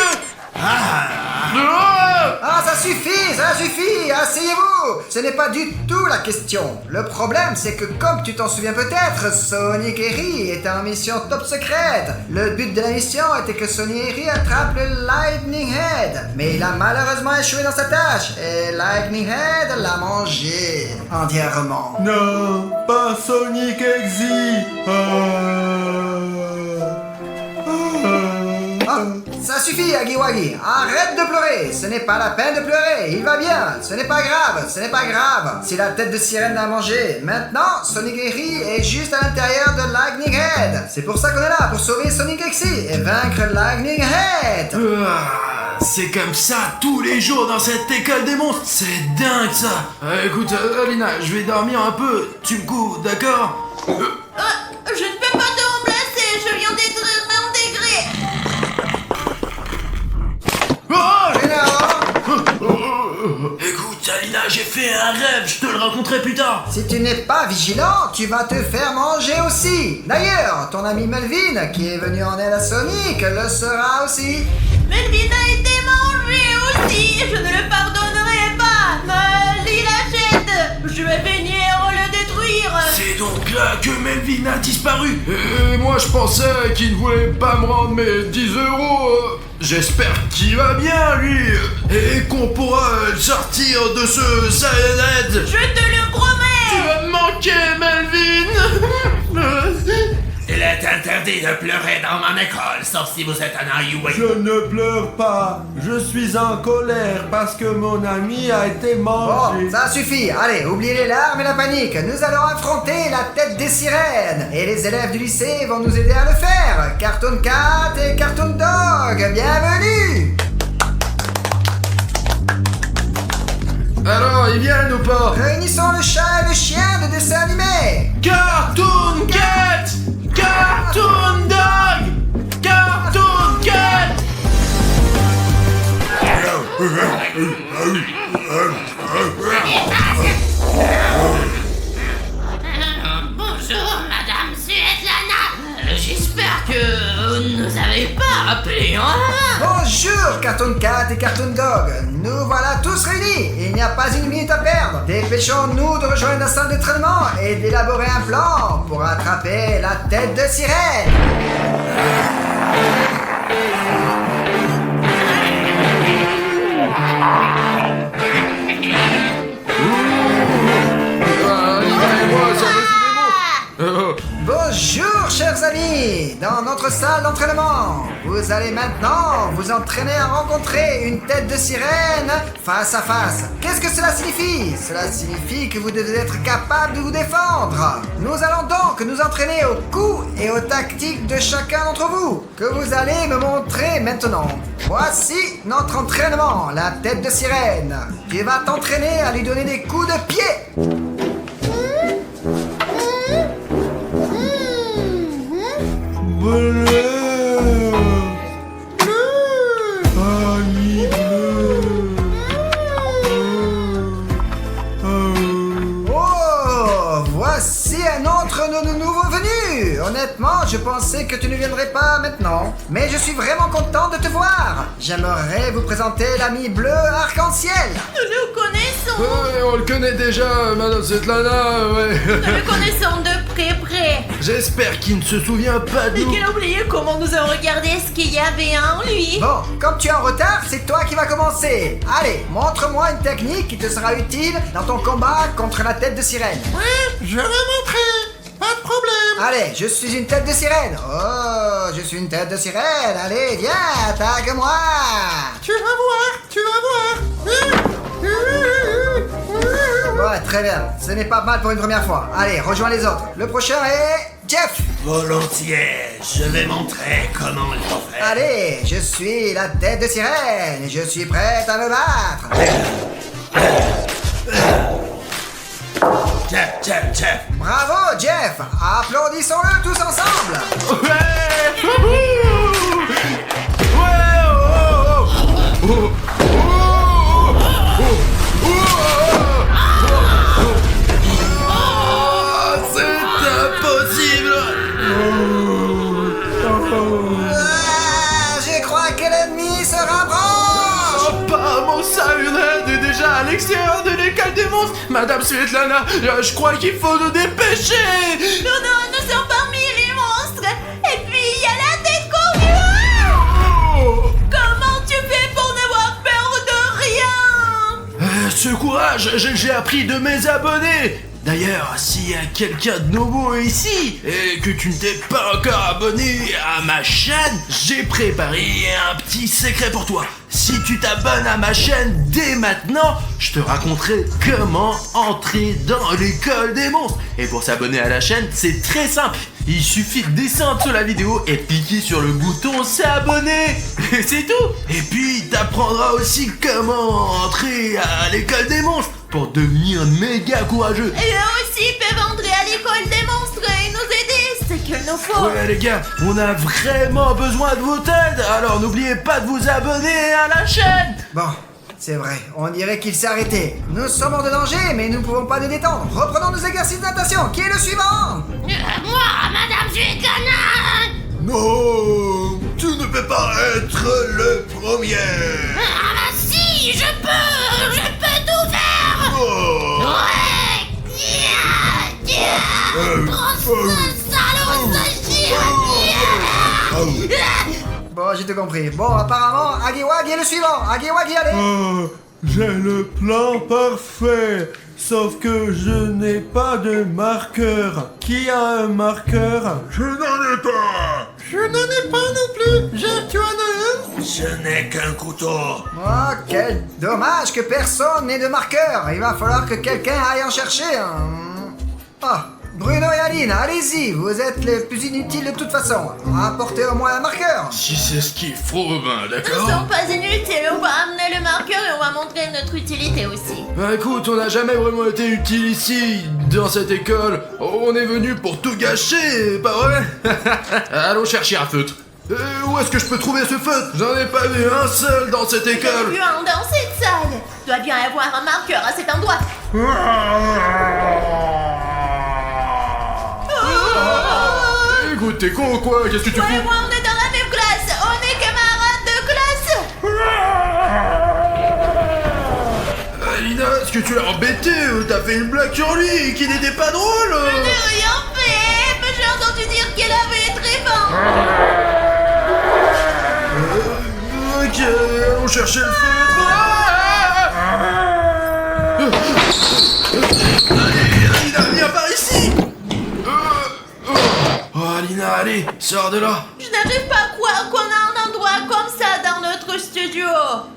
Ah, ça suffit, asseyez-vous. Ce n'est pas du tout la question. Le problème, c'est que comme tu t'en souviens peut-être, Sonic et Ri étaient en mission top secrète. Le but de la mission était que Sonic et Ri attrapent le Lightning Head. Mais il a malheureusement échoué dans sa tâche, et Lightning Head l'a mangé entièrement. Non, pas Sonic Exy. Ah, ça suffit, Aggy Waggy. Arrête de pleurer. Ce n'est pas la peine de pleurer. Il va bien. Ce n'est pas grave. Si la tête de sirène l'a mangé. Maintenant, Sonic et Ri est juste à l'intérieur de Lightning Head. C'est pour ça qu'on est là, pour sauver Sonic Exy et vaincre Lightning Head. C'est comme ça tous les jours dans cette école des monstres. C'est dingue ça. Écoute, Alina, je vais dormir un peu. Tu me couvres, d'accord? Je ne peux pas te remplacer, je viens d'être réintégré. Écoute, Alina, j'ai fait un rêve. Je te le raconterai plus tard. Si tu n'es pas vigilant, tu vas te faire manger aussi. D'ailleurs, ton ami Melvin, qui est venu en aide à Sonic, le sera aussi. Melvin a été mangé aussi, je ne le pardonnerai pas. Il achète, je vais venir le détruire. C'est donc là que Melvin a disparu. Moi, je pensais qu'il ne voulait pas me rendre mes 10 euros. J'espère qu'il va bien, lui. Et qu'on pourra le sortir de ce Saiyanhead. Je te le promets. Tu vas me manquer, Melvin. Il est interdit de pleurer dans mon école, sauf si vous êtes un IUA. Je ne pleure pas, je suis en colère parce que mon ami a été mangé. Bon, ça suffit. Allez, oubliez les larmes et la panique. Nous allons affronter la tête des sirènes. Et les élèves du lycée vont nous aider à le faire. Cartoon Cat et Cartoon Dog, bienvenue. Alors, ils viennent ou pas? Réunissons le chat et le chien de dessin animé. Cartoon Cat! Cartoon Dog! Cartoon Cat! Bonjour, Madame Svetlana. J'espère que vous ne nous avez pas appelés en vain. Bonjour Cartoon Cat et Cartoon Dog. Nous voilà tous réunis. Il n'y a pas une minute à perdre. Dépêchons-nous de rejoindre la salle d'entraînement et d'élaborer un plan pour attraper la tête de sirène. Bonjour chers amis. Dans notre salle d'entraînement, vous allez maintenant vous entraîner à rencontrer une tête de sirène face à face. Qu'est-ce que cela signifie? Cela signifie que vous devez être capable de vous défendre. Nous allons donc nous entraîner aux coups et aux tactiques de chacun d'entre vous, que vous allez me montrer maintenant. Voici notre entraînement, la tête de sirène. Tu vas t'entraîner à lui donner des coups de pied. Bleu. Ami bleu. Oh, voici un autre de nos nouveaux venus. Honnêtement, je pensais que tu ne viendrais pas maintenant. Mais je suis vraiment content de te voir. J'aimerais vous présenter l'ami bleu arc-en-ciel. Nous le connaissons. Ouais, on le connaît déjà, Madame Svetlana, ouais. Nous le connaissons de près. J'espère qu'il ne se souvient pas de Et nous. qu'il a oublié comment nous avons regardé ce qu'il y avait en lui. Bon, comme tu es en retard, c'est toi qui vas commencer. Allez, montre-moi une technique qui te sera utile dans ton combat contre la tête de sirène. Oui, je vais montrer. Pas de problème. Allez, je suis une tête de sirène. Oh, je suis une tête de sirène. Allez, viens, attaque-moi. Tu vas voir. Ouais, très bien. Ce n'est pas mal pour une première fois. Allez, rejoins les autres. Le prochain est Jeff. Volontiers, je vais montrer comment il faut faire. Allez, je suis la tête de sirène et je suis prête à me battre. Jeff. Bravo, Jeff. Applaudissons-le tous ensemble. C'est impossible. Je crois que l'ennemi se rapproche. Apparemment, Siren est déjà à l'extérieur de l'école des monstres. Madame Svetlana, je crois qu'il faut nous dépêcher. Nous sommes parmi les monstres. Et puis il y a la tête qu'on Oh. Comment tu fais pour n'avoir peur de rien? Ce courage, j'ai appris de mes abonnés. D'ailleurs, s'il y a quelqu'un de nouveau ici et que tu ne t'es pas encore abonné à ma chaîne, j'ai préparé un petit secret pour toi. Si tu t'abonnes à ma chaîne dès maintenant, je te raconterai comment entrer dans l'école des monstres. Et pour s'abonner à la chaîne, c'est très simple. Il suffit de descendre sur la vidéo et cliquer sur le bouton s'abonner. Et c'est tout. Et puis, t'apprendras aussi comment entrer à l'école des monstres pour devenir méga courageux. Et eux aussi peuvent entrer à l'école des monstres et nous aider. C'est qu'il nous faut. Ouais les gars, on a vraiment besoin de votre aide, alors n'oubliez pas de vous abonner à la chaîne. Bon, c'est vrai, on dirait qu'il s'est arrêté. Nous sommes hors de danger, mais nous ne pouvons pas nous détendre. Reprenons nos exercices de natation. Qui est le suivant? Moi, Madame Svetlana. Non, tu ne peux pas être le premier. Ah si, je peux tout faire. Oh. Ouais. Prends ce salaud, Bon, j'ai tout compris. Bon, apparemment, Agiwag est le suivant. Agiwag, allez. Oh, j'ai le plan parfait. Sauf que je n'ai pas de marqueur. Qui a un marqueur? Je n'en ai pas. Je n'en ai pas non plus. Jeff, tu en as un? Je n'ai qu'un couteau. Oh, quel dommage que personne n'ait de marqueur. Il va falloir que quelqu'un aille en chercher un. Ah, Bruno et Aline, allez-y. Vous êtes les plus inutiles de toute façon. Apportez au moins un marqueur. Si c'est ce qu'il faut, ben Nous d'accord. sommes pas inutiles. On va amener le marqueur et on va montrer notre utilité aussi. Bah écoute, on n'a jamais vraiment été utile ici, dans cette école. On est venu pour tout gâcher, pas vrai? Allons chercher un feutre. Où est-ce que je peux trouver ce feutre? J'en ai pas vu un seul dans cette Il y école. en a un dans cette salle. Il doit bien y avoir un marqueur à cet endroit. Écoute, t'es con ou quoi? Qu'est-ce que tu Toi et fous? moi, on est dans la même classe. On est camarades de classe. Alina, est-ce que tu l'as embêté? T'as fait une blague sur lui qui n'était pas drôle. Je n'ai rien fait. Mais j'ai entendu dire qu'elle avait très faim. Ok, allons chercher le feutre. Allez, Alina, viens par ici. Oh, Alina, allez, sors de là. Je n'arrive pas à croire qu'on a un endroit comme ça dans notre studio.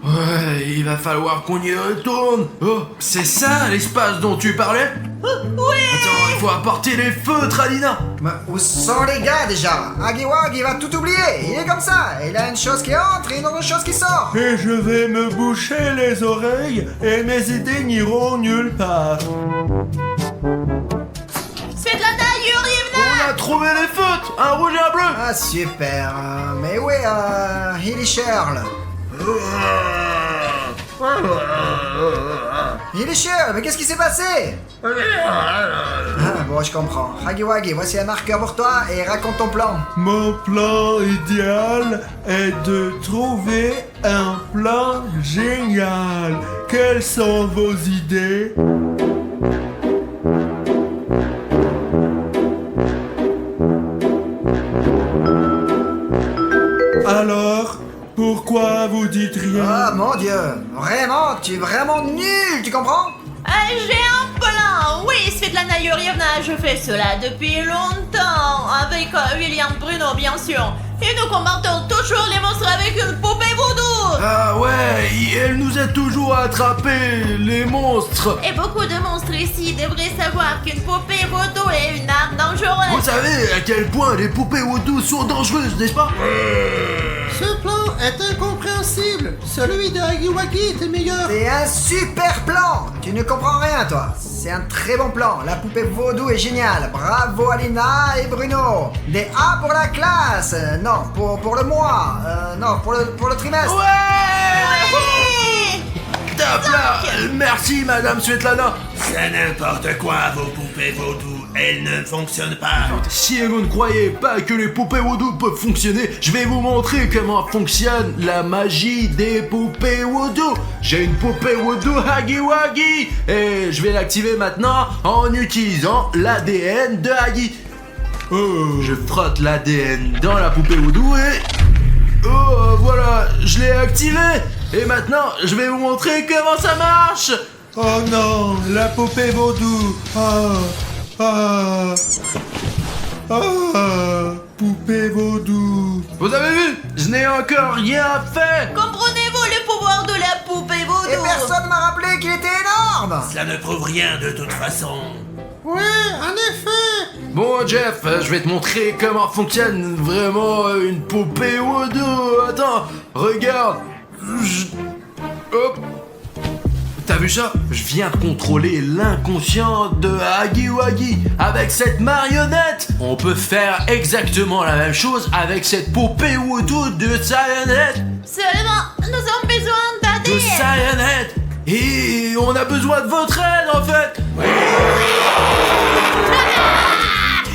Ouais, il va falloir qu'on y retourne. Oh, c'est ça l'espace dont tu parlais? Oui. Attends, il faut apporter les feutres, Alina. Mais où sont les gars déjà? Agiwag, il va tout oublier. Il est comme ça. Il a une chose qui entre et une autre chose qui sort. Et je vais me boucher les oreilles et mes idées n'iront nulle part. Svetlana, Yuri, On a trouvé les feutres, un rouge et un bleu. Ah, super. Mais où est Hilly Sherl? Il est chieux, mais qu'est-ce qui s'est passé? Ah, bon, je comprends. Hagiwagi, voici un marqueur pour toi et raconte ton plan. Mon plan idéal est de trouver un plan génial. Quelles sont vos idées? Alors, pourquoi vous dites rien? Oh mon dieu, vraiment, tu es vraiment nul, tu comprends? J'ai un plan. Oui, Svetlana Yurievna, je fais cela depuis longtemps. Avec William Bruno, bien sûr. Et nous combattons toujours les monstres avec une poupée voodoo. Ah ouais, elle nous a toujours attrapé, les monstres. Et beaucoup de monstres ici devraient savoir qu'une poupée vaudou est une arme dangereuse. Vous savez à quel point les poupées vaudou sont dangereuses, n'est-ce pas? Ce plan est incompréhensible. Celui de Hagiwagi était meilleur. C'est un super plan. Tu ne comprends rien, toi. C'est un très bon plan. La poupée vaudou est géniale. Bravo Alina et Bruno. Des A pour la classe. Non, pour le mois. Non, pour le trimestre. Ouais. Top là. Merci Madame Svetlana. C'est n'importe quoi, vos poupées vaudou. Elles ne fonctionnent pas. Si vous ne croyez pas que les poupées vaudou peuvent fonctionner, je vais vous montrer comment fonctionne la magie des poupées vaudou. J'ai une poupée vaudou Hagiwagi et je vais l'activer maintenant en utilisant l'ADN de Hagi. Je frotte l'ADN dans la poupée vaudou et... Oh, voilà, je l'ai activé. Et maintenant, je vais vous montrer comment ça marche. Oh non, la poupée vaudou. Poupée vaudou. Vous avez vu? Je n'ai encore rien fait. Comprenez-vous le pouvoir de la poupée vaudou? Et personne m'a rappelé qu'il était énorme. Cela ne prouve rien de toute façon. Ouais, en effet. Bon Jeff, je vais te montrer comment fonctionne vraiment une poupée vaudou. Attends, regarde. Hop. T'as vu ça? Je viens de contrôler l'inconscient de Hagiwagi. Avec cette marionnette, on peut faire exactement la même chose avec cette poupée vaudou de Cyanide. Seulement, nous avons besoin De d'ADN. Cyanide. Et on a besoin de votre aide en fait.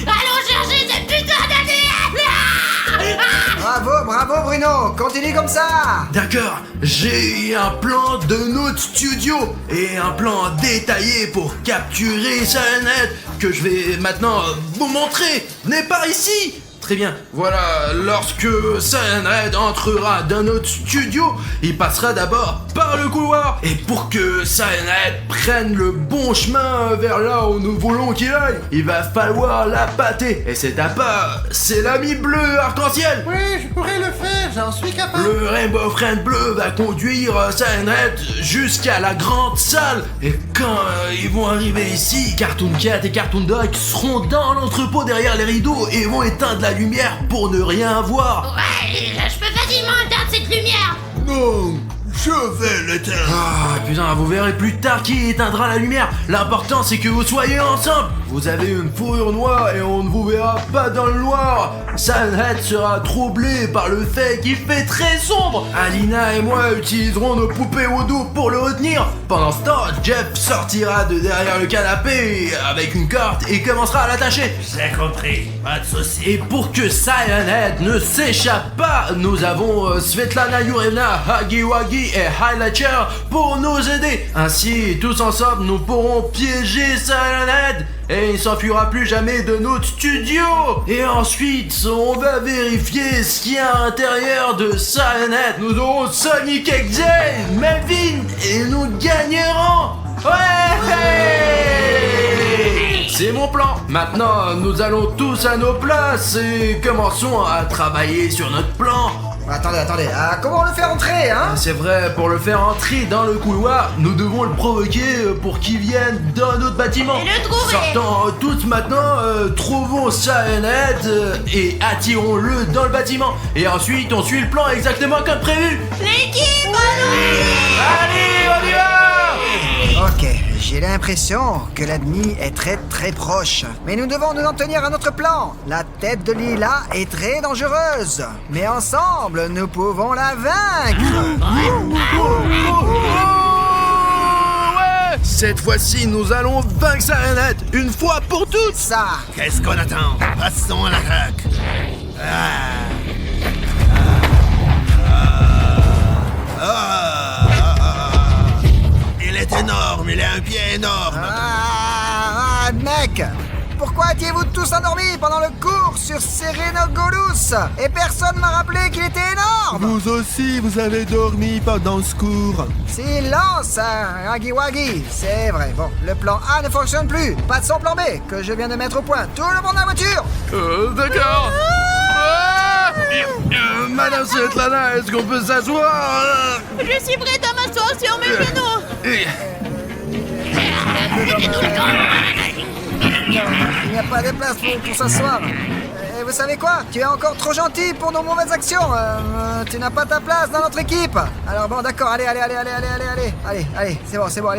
Allons chercher cette putain d'ADN. Bravo Bruno, continue comme ça. D'accord, j'ai un plan de notre studio et un plan détaillé pour capturer Cyanide que je vais maintenant vous montrer. Venez par ici. Très bien, voilà, lorsque Cyanide entrera dans notre studio, il passera d'abord par le couloir. Et pour que Cyanide prenne le bon chemin vers là où nous voulons qu'il aille, il va falloir l'appâter. Et cet appât, c'est l'ami bleu arc-en-ciel. Oui, je pourrais le faire, j'en suis capable. Le Rainbow Friend bleu va conduire Cyanide jusqu'à la grande salle. Et quand ils vont arriver ici, Cartoon Cat et Cartoon Dog seront dans l'entrepôt derrière les rideaux et vont éteindre la lumière pour ne rien voir. Ouais, je peux facilement éteindre cette lumière. Non, je vais l'éteindre. Ah putain, vous verrez plus tard qui éteindra la lumière. L'important c'est que vous soyez ensemble. Vous avez une fourrure noire et on ne vous verra pas dans le noir. Cyanide sera troublé par le fait qu'il fait très sombre. Alina et moi utiliserons nos poupées vaudou pour le retenir. Pendant ce temps, Jeff sortira de derrière le canapé avec une corde et commencera à l'attacher. J'ai compris, pas de soucis. Et pour que Cyanide ne s'échappe pas, nous avons Svetlana Yurievna, Hagiwagi et Highlighter pour nous aider. Ainsi, tous ensemble, nous pourrons piéger Cyanide et il s'enfuira plus jamais de notre studio. Et ensuite, on va vérifier ce qu'il y a à l'intérieur de Cyanide. Nous aurons Sonic XJ, Melvin et nous gagnerons. Ouais! C'est mon plan. Maintenant, nous allons tous à nos places et commençons à travailler sur notre plan. Attendez, comment on le fait entrer, hein? C'est vrai, pour le faire entrer dans le couloir, nous devons le provoquer pour qu'il vienne dans notre bâtiment. Et le trouver. Sortons tous maintenant, trouvons Cyanide et attirons-le dans le bâtiment. Et ensuite, on suit le plan exactement comme prévu. L'équipe, allons-y. Allez, on y va! Oh Ok, j'ai l'impression que l'ennemi est très proche. Mais nous devons nous en tenir à notre plan. La tête de Lila est très dangereuse. Mais ensemble, nous pouvons la vaincre. Cette fois-ci, nous allons vaincre Sarenette, une fois pour toutes. Ça. Qu'est-ce qu'on attend? Passons à l'attaque. Il est énorme, il a un pied énorme. Mec, pourquoi étiez-vous tous endormis pendant le cours sur Serenogolus? Et personne m'a rappelé qu'il était énorme. Vous aussi, vous avez dormi pendant ce cours. Silence, Hagiwagi. C'est vrai. Bon, le plan A ne fonctionne plus. Pas de son plan B, que je viens de mettre au point. Tout le monde dans la voiture. D'accord. Madame Svetlana, est-ce qu'on peut s'asseoir? Je suis prête à m'asseoir sur mes genoux. Il n'y a pas de place pour s'asseoir. Et vous savez quoi? Tu es encore trop gentil pour nos mauvaises actions. Tu n'as pas ta place dans notre équipe. Alors bon, d'accord, allez, c'est bon, allez, c'est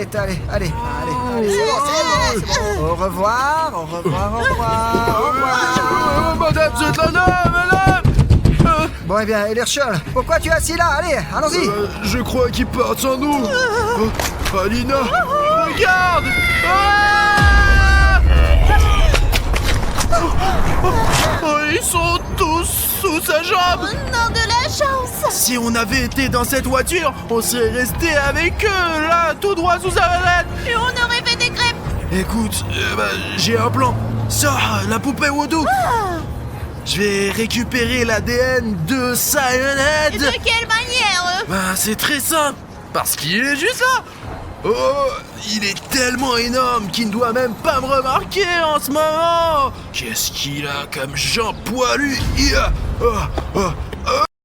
bon. Au revoir. Madame Svetlana, madame. Bon, eh bien, Ederchol, pourquoi tu es assis là? Allez, allons-y. Je crois qu'ils partent sans nous. Alina, regarde. Ils sont tous sous sa jambe. Non, de la chance. Si on avait été dans cette voiture, on serait resté avec eux, là, tout droit sous sa manette. Et on aurait fait des crêpes. Écoute, j'ai un plan. Sors la poupée Woodoo. Je vais récupérer l'ADN de Cyanide. Et de quelle manière? C'est très simple, parce qu'il est juste là. Oh, il est tellement énorme qu'il ne doit même pas me remarquer en ce moment. Qu'est-ce qu'il a comme jambe poilue?